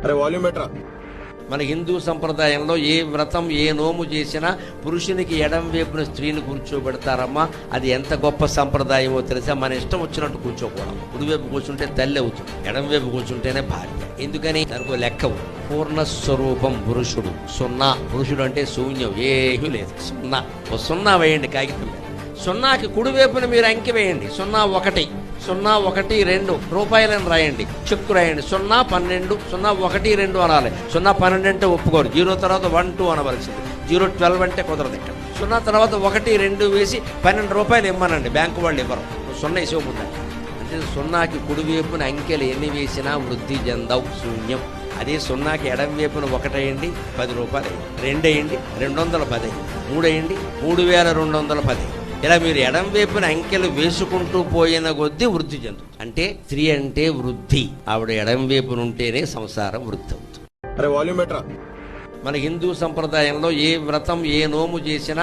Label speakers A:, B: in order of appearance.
A: అరే వాల్యూమ్ బెటరా.
B: మన హిందూ సంప్రదాయంలో ఏ వ్రతం ఏ నోము చేసినా పురుషునికి ఎడం వైపున స్త్రీని కూర్చోబెడతారమ్మా. అది ఎంత గొప్ప సంప్రదాయమో తెలుసా. మన ఇష్టం వచ్చినట్టు కూర్చోకూడదు. కుడివైపు కూర్చుంటే తల్లి అవుతుంది, ఎడం వైపు కూర్చుంటేనే భార్య. ఎందుకని దానికి లెక్క ఉంది. పూర్ణస్వరూపం పురుషుడు, సున్నా. పురుషుడు అంటే శూన్యం, ఏమీ లేదు. సున్నా. ఓ సున్నా వేయండి కాగితం. సున్నాకి కుడివైపున మీరు అంకె వేయండి. 01 012 రూపాయలని రాయండి. చెక్కు రాయండి. 012 012 అనాలి. 012 అంటే ఒప్పుకోరు. 0 తర్వాత 1 2 అనవలసింది. 012 అంటే కుదరదు ఇక్కడ. 0 తర్వాత 1 2 వేసి 12 రూపాయలు ఇమ్మనండి. బ్యాంకు వాళ్ళు ఇవ్వరు. 0 వేసి ఇవ్వముందండి. అంటే సున్నాకి కుడివైపున అంకెలు ఎన్ని వేసినా వృద్ధి చెందవు, శూన్యం. అదే సున్నాకి ఎడం వైపున 1 వేయండి, 10 రూపాయలు అయ్యింది. 2 వేయండి, 210 అయ్యింది. 3 వేయండి, 3210. ఇలా మీరు ఎడం వైపున అంకెలు వేసుకుంటూ పోయిన కొద్దీ వృద్ధి చెందుతుంది. అంటే స్త్రీ అంటే వృద్ధి. ఆవిడ ఎడం వైపున ఉంటేనే సంసారం వృద్ధి అవుతుంది.
A: అరే వాల్యూమ్ బెటరా.
B: మన హిందూ సంప్రదాయంలో ఏ వ్రతం ఏ నోము చేసినా